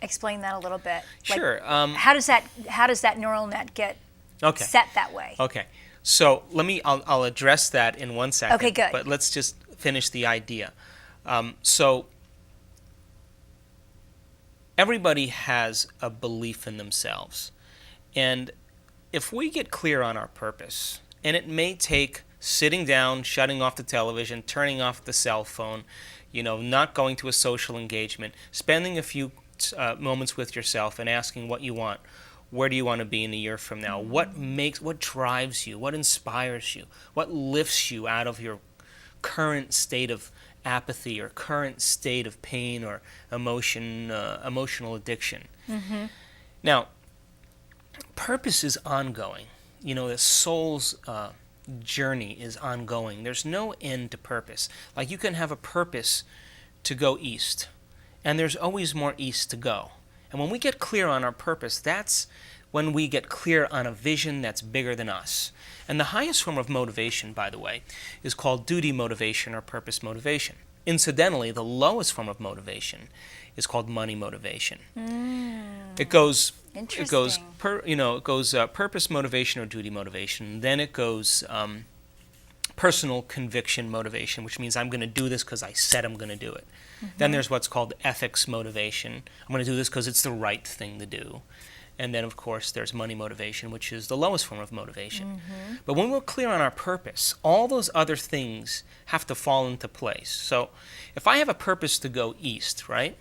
Explain that a little bit. Sure. How does that neural net get set that way? Okay. So I'll address that in 1 second. Okay, good. But let's just finish the idea. So everybody has a belief in themselves. And if we get clear on our purpose, and it may take sitting down, shutting off the television, turning off the cell phone, not going to a social engagement, spending a few moments with yourself and asking what you want. Where do you want to be in a year from now? What drives you? What inspires you? What lifts you out of your current state of apathy or current state of pain or emotional addiction? Mm-hmm. Now, purpose is ongoing. The soul's journey is ongoing. There's no end to purpose. Like you can have a purpose to go east, and there's always more east to go. And when we get clear on our purpose, that's when we get clear on a vision that's bigger than us. And the highest form of motivation, by the way, is called duty motivation or purpose motivation. Incidentally, the lowest form of motivation is called money motivation. It goes purpose motivation or duty motivation. Then it goes personal conviction motivation, which means I'm going to do this because I said I'm going to do it. Mm-hmm. Then there's what's called ethics motivation. I'm going to do this because it's the right thing to do. And then, of course, there's money motivation, which is the lowest form of motivation. Mm-hmm. But when we're clear on our purpose, all those other things have to fall into place. So if I have a purpose to go east, right,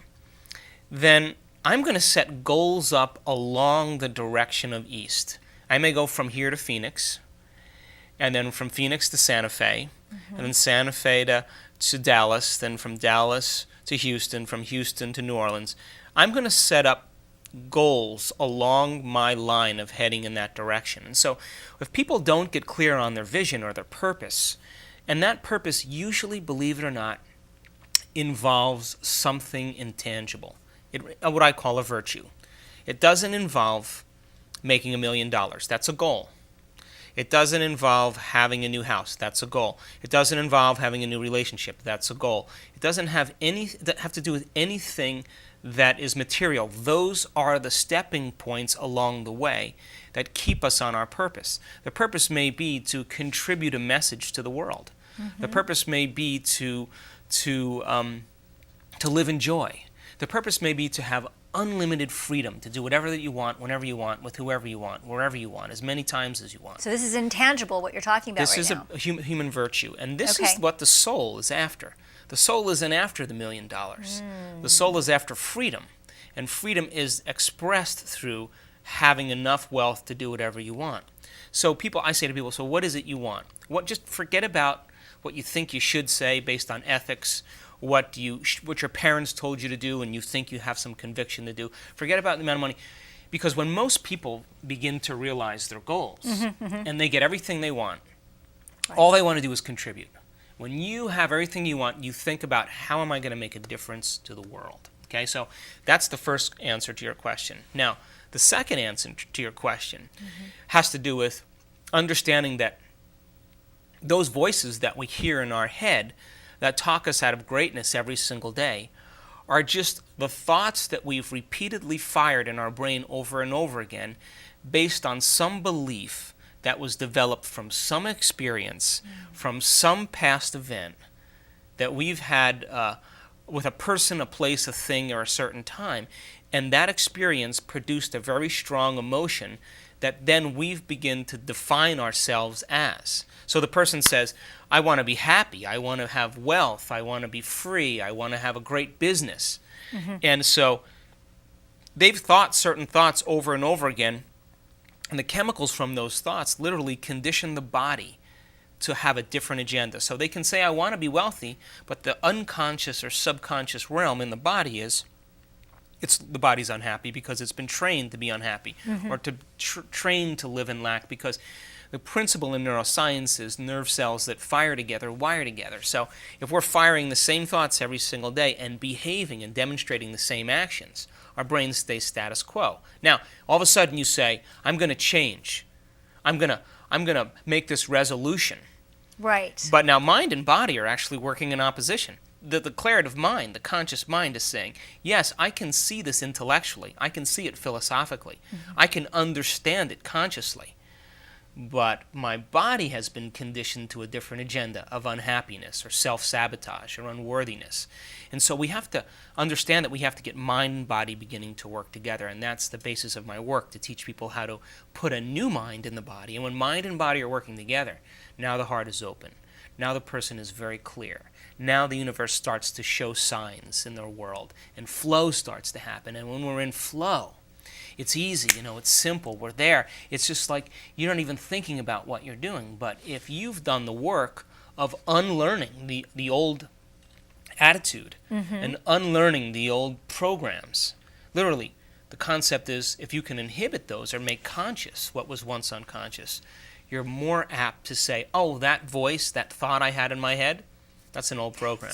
then I'm going to set goals up along the direction of east. I may go from here to Phoenix, and then from Phoenix to Santa Fe, mm-hmm. and then Santa Fe to Dallas, then from Dallas to Houston, from Houston to New Orleans. I'm going to set up goals along my line of heading in that direction. And so if people don't get clear on their vision or their purpose, and that purpose usually, believe it or not, involves something intangible, what I call a virtue. It doesn't involve making $1 million. That's a goal. It doesn't involve having a new house. That's a goal. It doesn't involve having a new relationship. That's a goal. It doesn't have to do with anything that is material. Those are the stepping points along the way that keep us on our purpose. The purpose may be to contribute a message to the world. Mm-hmm. The purpose may be to live in joy. The purpose may be to have unlimited freedom to do whatever that you want, whenever you want, with whoever you want, wherever you want, as many times as you want. So this is intangible, what you're talking about right now. This is a human virtue, and this is what the soul is after. The soul isn't after the $1 million. The soul is after freedom, and freedom is expressed through having enough wealth to do whatever you want. So I say to people, so what is it you want? Just forget about what you think you should say based on ethics, what your parents told you to do and you think you have some conviction to do. Forget about the amount of money. Because when most people begin to realize their goals and they get everything they want, all they want to do is contribute. When you have everything you want, you think about how am I going to make a difference to the world. Okay, so that's the first answer to your question. Now, the second answer to your question has to do with understanding that those voices that we hear in our head that talk us out of greatness every single day are just the thoughts that we've repeatedly fired in our brain over and over again based on some belief that was developed from some experience, from some past event that we've had with a person, a place, a thing, or a certain time. And that experience produced a very strong emotion that then we've begun to define ourselves as. So the person says, I want to be happy, I want to have wealth, I want to be free, I want to have a great business. And so they've thought certain thoughts over and over again, and the chemicals from those thoughts literally condition the body to have a different agenda. So they can say, I want to be wealthy, but the unconscious or subconscious realm in the body is, the body's unhappy because it's been trained to be unhappy, or to trained to live in lack, because the principle in neuroscience is nerve cells that fire together wire together. So if we're firing the same thoughts every single day and behaving and demonstrating the same actions, our brain stays status quo. Now, all of a sudden you say, I'm going to change. I'm going to make this resolution. Right. But now mind and body are actually working in opposition. the declarative mind, the conscious mind is saying, yes, I can see this intellectually. I can see it philosophically. I can understand it consciously. But my body has been conditioned to a different agenda of unhappiness or self-sabotage or unworthiness. And so we have to understand that we have to get mind and body beginning to work together. And that's the basis of my work, to teach people how to put a new mind in the body. And when mind and body are working together, now the heart is open. Now the person is very clear. Now the universe starts to show signs in their world. And flow starts to happen. And when we're in flow, it's easy, it's simple, we're there. It's just like you're not even thinking about what you're doing. But if you've done the work of unlearning the old attitude and unlearning the old programs, literally, the concept is if you can inhibit those or make conscious what was once unconscious, you're more apt to say, oh, that voice, that thought I had in my head, that's an old program.